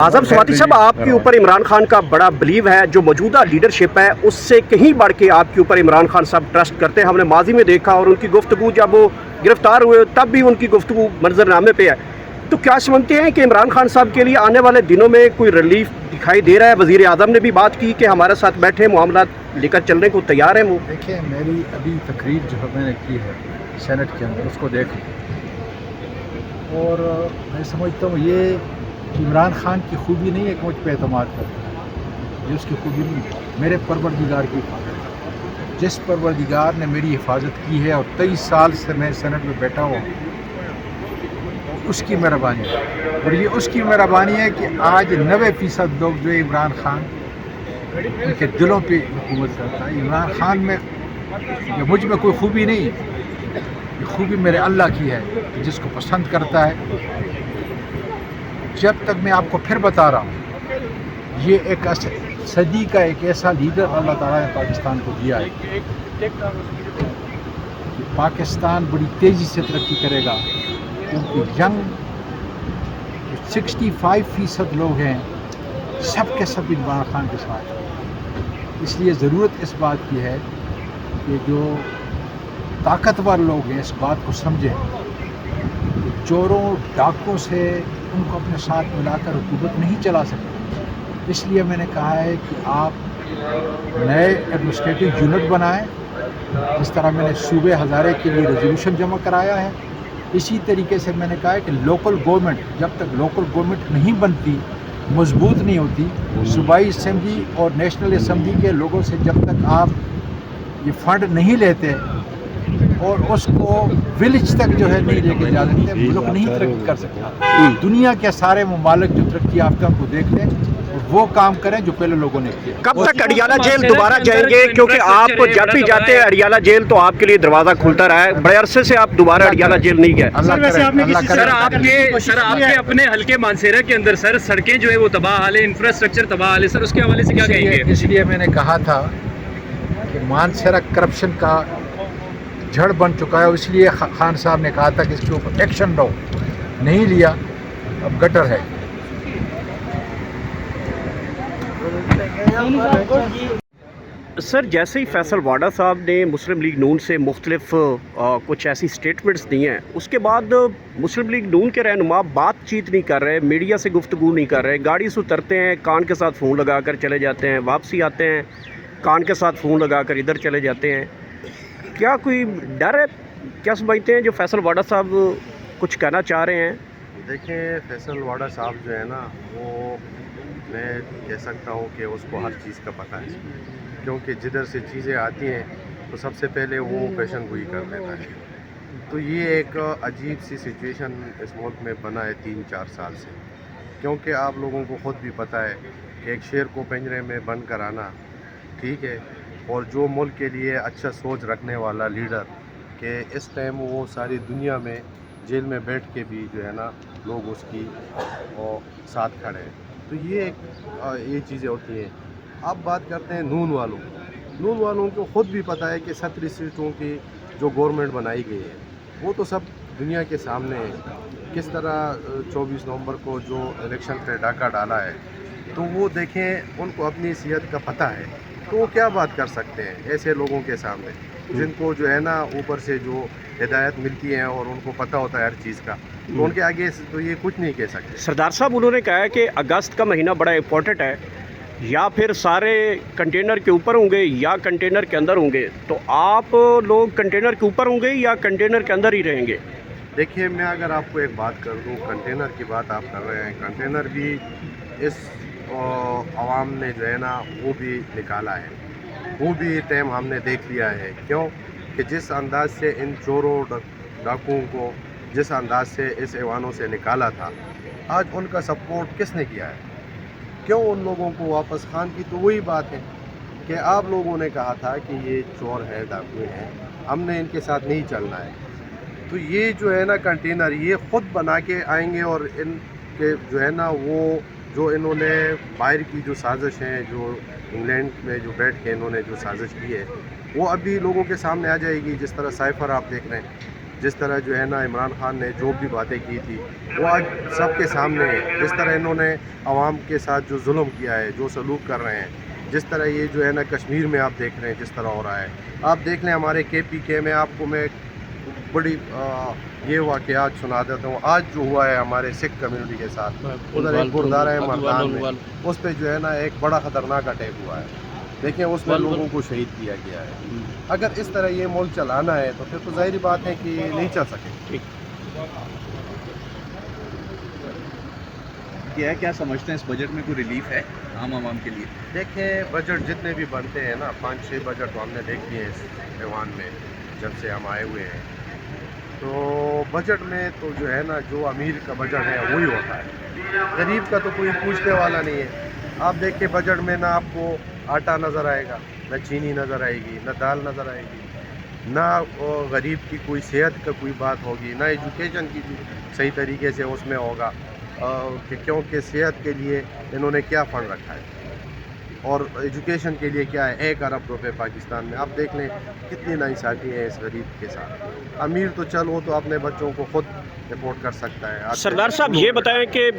आजम स्वाति साहब, आपके ऊपर इमरान खान का बड़ा बिलीव है, जो मौजूदा लीडरशिप है उससे कहीं बढ़ के आपके ऊपर इमरान खान साहब ट्रस्ट करते हैं। हमने माजी में देखा और उनकी गुफ्तगू जब वो गिरफ्तार हुए तब भी उनकी गुफ्तगू मंजरनामे पे है। तो क्या समझते हैं कि इमरान खान साहब के लिए आने वाले दिनों में कोई रिलीफ दिखाई दे रहा है? वज़ीर आज़म ने भी बात की कि हमारे साथ बैठे मामला लेकर चलने को तैयार हैं वो। देखिए, मेरी अभी तकरीर जो है मैंने की है सेनेट के अंदर, उसको देख और मैं समझता हूँ ये इमरान खान की खूबी नहीं है कि मुझ पर एतमाद करता है, ये उसकी खूबी नहीं है, मेरे परवरदिगार की हिफाजत है। जिस परवरदिगार ने मेरी हिफाजत की है और 23 साल से मैं सेनेट में बैठा हुआ उसकी मेहरबानी है। और ये उसकी मेहरबानी है कि आज 90% लोग जो इमरान खान उनके दिलों पे हुकूमत करता है। इमरान खान में या मुझ में कोई खूबी नहीं, ये खूबी मेरे अल्लाह की है जिसको पसंद करता है। जब तक मैं आपको फिर बता रहा हूँ, ये एक सदी का एक ऐसा लीडर अल्लाह ताला ने पाकिस्तान को दिया है कि पाकिस्तान बड़ी तेज़ी से तरक्की करेगा, क्योंकि यंग 65% लोग हैं, सब के सब इमरान खान के साथ हैं। इसलिए ज़रूरत इस बात की है कि जो ताकतवर लोग हैं इस बात को समझें कि चोरों डाकों से उनको अपने साथ मिलाकर हुकूमत नहीं चला सकते। इसलिए मैंने कहा है कि आप नए एडमिनिस्ट्रेटिव यूनिट बनाएं, जिस तरह मैंने सूबे हज़ारे के लिए रेजोल्यूशन जमा कराया है। इसी तरीके से मैंने कहा है कि लोकल गवर्नमेंट, जब तक लोकल गवर्नमेंट नहीं बनती, मजबूत नहीं होती, सूबाई असम्बली और नेशनल असम्बली के लोगों से जब तक आप ये फंड नहीं लेते और उसको विलेज तक जो है नहीं लेके जा सकते, मुल्क नहीं तरक्की कर सकता। दुनिया के सारे ममालिक जो तरक्की याफ्ता को देख लें और वो काम करें जो पहले लोगों ने किया। कब तक अडियाला जेल दोबारा जाएंगे? क्योंकि आप जब भी जाते हैं अडियाला जेल तो आपके लिए दरवाज़ा खुलता रहा है, बड़े अरसे से आप दोबारा अडियाला जेल नहीं गए। सर आपके अपने हल्के मानसेरा के अंदर सर सड़कें जो है वो तबाह हाल है, इंफ्रास्ट्रक्चर तबाह हाल है, सर उसके हवाले से क्या कहेंगे? इसलिए मैंने कहा था कि मानसेरा करप्शन का जड़ बन चुका है, इसलिए खान साहब ने कहा था कि इसके ऊपर एक्शन लो, नहीं लिया, अब गटर है। सर, जैसे ही फैसल वाडा साहब ने मुस्लिम लीग नून से मुख्तलिफ कुछ ऐसी स्टेटमेंट्स दी हैं, उसके बाद मुस्लिम लीग नून के रहनुमा बातचीत नहीं कर रहे, मीडिया से गुफ्तगू नहीं कर रहे, गाड़ी से उतरते हैं कान के साथ फ़ोन लगा कर चले जाते हैं, वापसी आते हैं कान के साथ फ़ोन लगा कर इधर चले जाते हैं। क्या कोई डर है? क्या समझते हैं जो फैसल वाडा साहब कुछ कहना चाह रहे हैं? देखिए, फैसल वाडा साहब जो है ना, वो मैं कह सकता हूँ कि उसको हर चीज़ का पता है, क्योंकि जिधर से चीज़ें आती हैं तो सबसे पहले वो पेशन गोई कर देता है। तो ये एक अजीब सी सिचुएशन इस मुल्क में बना है 3-4 साल से, क्योंकि आप लोगों को ख़ुद भी पता है कि एक शेर को पिंजरे में बंद कराना ठीक है, और जो मुल्क के लिए अच्छा सोच रखने वाला लीडर कि इस टाइम वो सारी दुनिया में जेल में बैठ के भी जो है ना लोग उसकी और साथ खड़े हैं। तो ये चीज़ें होती हैं। अब बात करते हैं नून वालों को ख़ुद भी पता है कि 17 सीटों की जो गवर्नमेंट बनाई गई है वो तो सब दुनिया के सामने है। किस तरह 24 नवंबर को जो इलेक्शन पे डाका डाला है, तो वो देखें, उनको अपनी सेहत का पता है, तो वो क्या बात कर सकते हैं ऐसे लोगों के सामने जिनको जो है ना ऊपर से जो हिदायत मिलती है और उनको पता होता है हर चीज़ का, तो उनके आगे तो ये कुछ नहीं कह सकते। सरदार साहब, उन्होंने कहा है कि अगस्त का महीना बड़ा इम्पोर्टेंट है, या फिर सारे कंटेनर के ऊपर होंगे या कंटेनर के अंदर होंगे, तो आप लोग कंटेनर के ऊपर होंगे या कंटेनर के अंदर ही रहेंगे? देखिए, मैं अगर आपको एक बात कर दूं, कंटेनर की बात आप कर रहे हैं, कंटेनर भी इस आवाम ने जो है ना वो भी निकाला है, वो भी टाइम हमने देख लिया है। क्यों कि जिस अंदाज से इन चोरों डाकुओं को जिस अंदाज से इस ऐवानों से निकाला था, आज उनका सपोर्ट किसने किया है? क्यों उन लोगों को वापस? खान की तो वही बात है कि आप लोगों ने कहा था कि ये चोर है, डाकू हैं, हमने इनके साथ नहीं चलना है। तो ये जो है ना कंटेनर ये ख़ुद बना के आएंगे और इनके जो है ना वो जो इन्होंने बाहर की जो साजिश है, जो इंग्लैंड में जो बैठ के इन्होंने जो साजिश की है, वो अभी लोगों के सामने आ जाएगी। जिस तरह साइफर आप देख रहे हैं, جس طرح جو ہے نا عمران خان نے جو بھی باتیں کی تھی وہ آج سب کے سامنے ہے. جس طرح انہوں نے عوام کے ساتھ جو ظلم کیا ہے, جو سلوک کر رہے ہیں, جس طرح یہ جو ہے نا کشمیر میں آپ دیکھ رہے ہیں جس طرح ہو رہا ہے. آپ دیکھ لیں ہمارے KPK میں, آپ کو میں بڑی یہ واقعات سنا دیتا ہوں. آج جو ہوا ہے ہمارے سکھ کمیونٹی کے ساتھ, ادھر ایک گردوارہ ہے مردان میں, اس پہ جو ہے نا ایک بڑا خطرناک اٹیک ہوا ہے. دیکھیں اس میں لوگوں کو شہید کیا گیا ہے. اگر اس طرح یہ ملک چلانا ہے تو پھر تو ظاہری بات ہے کہ یہ نہیں چل سکے. کیا سمجھتے ہیں اس بجٹ میں کوئی ریلیف ہے عام عوام کے لیے؟ دیکھیں بجٹ جتنے بھی بنتے ہیں نا, 5-6 بجٹ تو ہم نے دیکھ لیے اس ایوان میں جب سے ہم آئے ہوئے ہیں. تو بجٹ میں تو جو ہے نا جو امیر کا بجٹ ہے وہی ہوتا ہے, غریب کا تو کوئی پوچھنے والا نہیں ہے. آپ دیکھیں بجٹ میں نہ آپ کو آٹا نظر آئے گا, نہ چینی نظر آئے گی, نہ دال نظر آئے گی, نہ غریب کی کوئی صحت کا کوئی بات ہوگی, نہ ایجوکیشن کی صحیح طریقے سے اس میں ہوگا کہ کیونکہ صحت کے لیے انہوں نے کیا فنڈ رکھا ہے اور ایجوکیشن کے لیے کیا ہے. 1 ارب روپے پاکستان میں. آپ دیکھ لیں کتنی ناانصافی ہے اس غریب کے ساتھ. امیر تو چل وہ تو اپنے بچوں کو خود رپورٹ کر سکتا ہے. سردار صاحب یہ بتائیں کہ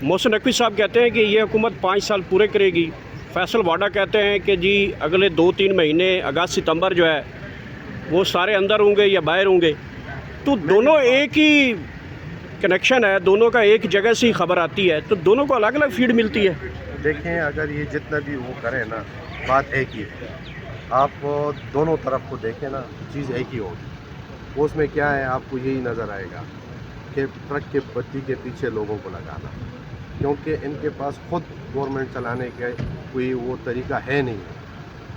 محسن نقوی صاحب کہتے ہیں کہ یہ حکومت 5 سال پورے کرے گی. فیصل واڈا کہتے ہیں کہ جی اگلے 2-3 مہینے اگست ستمبر جو ہے وہ سارے اندر ہوں گے یا باہر ہوں گے. تو دونوں ایک ہی کنیکشن ہے, دونوں کا ایک جگہ سے ہی خبر آتی ہے, تو دونوں کو الگ الگ فیڈ ملتی ہے. دیکھیں اگر یہ جتنا بھی وہ کریں نا, بات ایک ہی ہے. آپ دونوں طرف کو دیکھیں نا, چیز ایک ہی ہوگی. اس میں کیا ہے آپ کو یہی نظر آئے گا کہ ٹرک کے بتی کے پیچھے لوگوں کو لگانا, کیونکہ ان کے پاس خود گورنمنٹ چلانے کے کوئی وہ طریقہ ہے نہیں.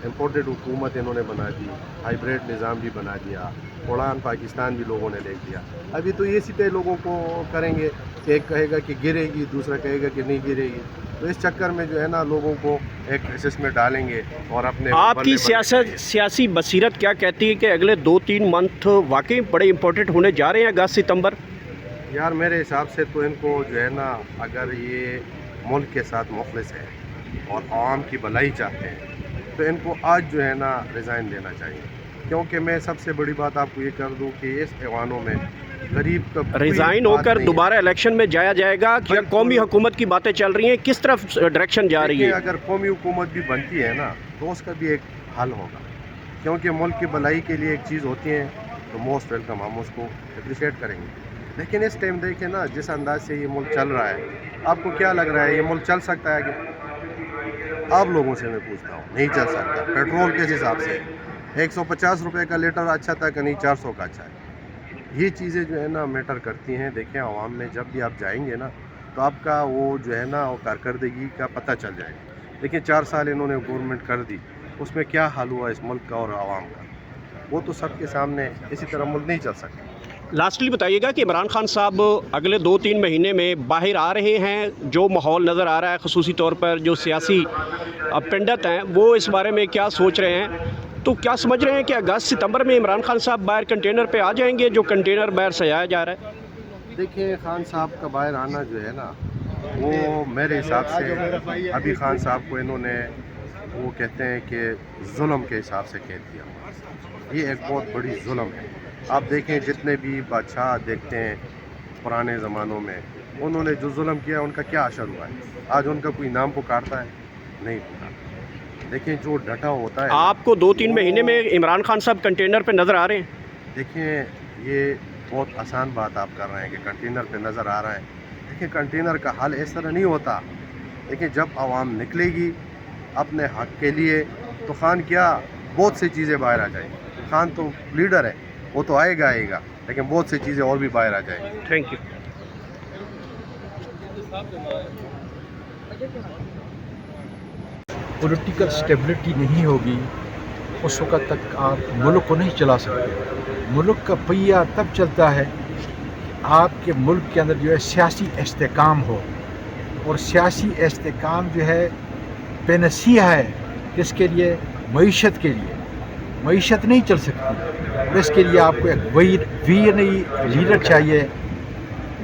امپورٹڈ حکومت انہوں نے بنا دی, ہائیبریڈ نظام بھی بنا دیا, اڑان پاکستان بھی لوگوں نے دیکھ لیا. ابھی تو یہ اسی پہ لوگوں کو کریں گے کہ ایک کہے گا کہ گرے گی, دوسرا کہے گا کہ نہیں گرے گی. تو اس چکر میں جو ہے نا لوگوں کو ایک کریسس میں ڈالیں گے. اور اپنے آپ کی سیاسی بصیرت کیا کہتی ہے کہ اگلے 2-3 منتھ واقعی بڑے امپورٹنٹ ہونے جا رہے ہیں اگست ستمبر؟ یار میرے حساب سے تو ان کو جو ہے نا, اگر یہ ملک کے ساتھ مخلص ہے اور عوام کی بھلائی چاہتے ہیں تو ان کو آج جو ہے نا ریزائن دینا چاہیے. کیونکہ میں سب سے بڑی بات آپ کو یہ کر دوں کہ اس ایوانوں میں غریب کا ریزائن ہو کر دوبارہ الیکشن میں جایا جائے گا کہ قومی حکومت کی باتیں چل رہی ہیں, کس طرف ڈائریکشن جا رہی ہے؟ اگر قومی حکومت بھی بنتی ہے نا تو اس کا بھی ایک حل ہوگا, کیونکہ ملک کی بھلائی کے لیے ایک چیز ہوتی ہے تو موسٹ ویلکم, ہم اس کو اپریشیٹ کریں گے. لیکن اس ٹائم دیکھیں نا جس انداز سے یہ ملک چل رہا ہے, آپ کو کیا لگ رہا ہے یہ ملک چل سکتا ہے؟ کہ آپ لوگوں سے میں پوچھتا ہوں, نہیں چل سکتا. پیٹرول کس حساب سے 150 روپے کا لیٹر اچھا تھا کہ نہیں 400 کا اچھا ہے. یہ چیزیں جو ہے نا میٹر کرتی ہیں. دیکھیں عوام میں جب بھی آپ جائیں گے نا تو آپ کا وہ جو ہے نا وہ کارکردگی کا پتہ چل جائے گا. دیکھیں 4 سال انہوں نے گورنمنٹ کر دی, اس میں کیا حال ہوا اس ملک کا اور عوام کا, وہ تو سب کے سامنے. اسی طرح ملک نہیں چل سکتا. لاسٹلی بتائیے گا کہ عمران خان صاحب اگلے 2-3 مہینے میں باہر آ رہے ہیں, جو ماحول نظر آ رہا ہے خصوصی طور پر جو سیاسی پنڈت ہیں وہ اس بارے میں کیا سوچ رہے ہیں, تو کیا سمجھ رہے ہیں کہ اگست ستمبر میں عمران خان صاحب باہر کنٹینر پہ آ جائیں گے, جو کنٹینر باہر سجایا جا رہا ہے؟ دیکھیں خان صاحب کا باہر آنا جو ہے نا وہ میرے حساب سے ابھی خان صاحب کو انہوں نے وہ کہتے ہیں کہ ظلم کے حساب سے قید کیا. یہ ایک بہت بڑی ظلم ہے. آپ دیکھیں جتنے بھی بادشاہ دیکھتے ہیں پرانے زمانوں میں, انہوں نے جو ظلم کیا ان کا کیا اثر ہوا ہے؟ آج ان کا کوئی نام پکارتا ہے؟ نہیں پکارتا. دیکھیں جو ڈٹا ہوتا ہے. آپ کو 2-3 مہینے میں عمران خان صاحب کنٹینر پہ نظر آ رہے ہیں؟ دیکھیں یہ بہت آسان بات آپ کر رہے ہیں کہ کنٹینر پہ نظر آ رہا ہے. دیکھیں کنٹینر کا حل اس طرح نہیں ہوتا. دیکھیں جب عوام نکلے گی اپنے حق کے لیے تو خان کیا بہت سی چیزیں باہر آ جائیں گی. خان تو لیڈر ہے, وہ تو آئے گا لیکن بہت سی چیزیں اور بھی باہر آ جائیں گی. Thank you. پولیٹیکل اسٹیبلٹی نہیں ہوگی اس وقت تک آپ ملک کو نہیں چلا سکتے. ملک کا پہیہ تب چلتا ہے آپ کے ملک کے اندر جو ہے سیاسی استحکام ہو, اور سیاسی استحکام جو ہے بے نصیحہ ہے. کس کے لیے؟ معیشت کے لیے. معیشت نہیں چل سکتی, اور اس کے لیے آپ کو ایک ویر لیڈر چاہیے.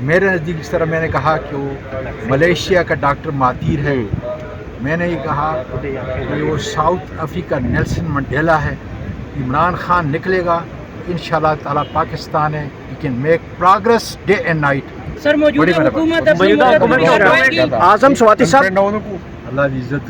میرے نزدیک اس طرح میں نے کہا کہ وہ ملیشیا کا ڈاکٹر مہاتیر ہے, میں نے یہ کہا کہ وہ ساؤتھ افریقہ نیلسن منڈیلا ہے. عمران خان نکلے گا इंशाल्लाह ताला पाकिस्तान है, we can make progress day and night. Sir मौजूदा हुकूमत अपनी मौजूदा हुकूमत मदद क्या करेगी? आजम स्वाति साहब अल्लाह की इज्जत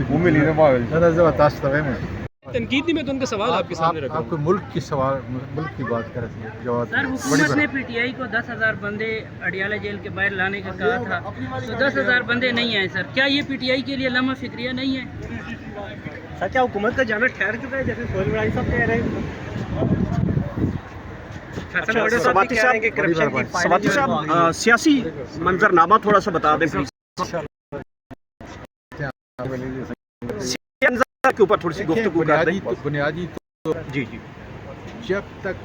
तनकीद में तो उनका सवाल आपके सामने रखा आपको मुल्क की सवाल मुल्क की बात कर रहे थे जवाब सर हुकूमत ने पीटीआई को 10,000 बंदे अडियाला जेल के बाहर लाने का कहा था, तो 10,000 बंदे नहीं आए सर. क्या ये पीटीआई के लिए लम्हा फिक्रिया नहीं है? सर क्या हुकूमत का जाना ठहर चुका है जैसे सोहेल वड़ाई साहब कह रहे हैं? स्वाति साहब सियासी मंजरनामा थोड़ा सा बता दें प्लीज. के ऊपर थोड़ी सी गुफ्तगू कर दें. बुनियादी तो जी जी. जब तक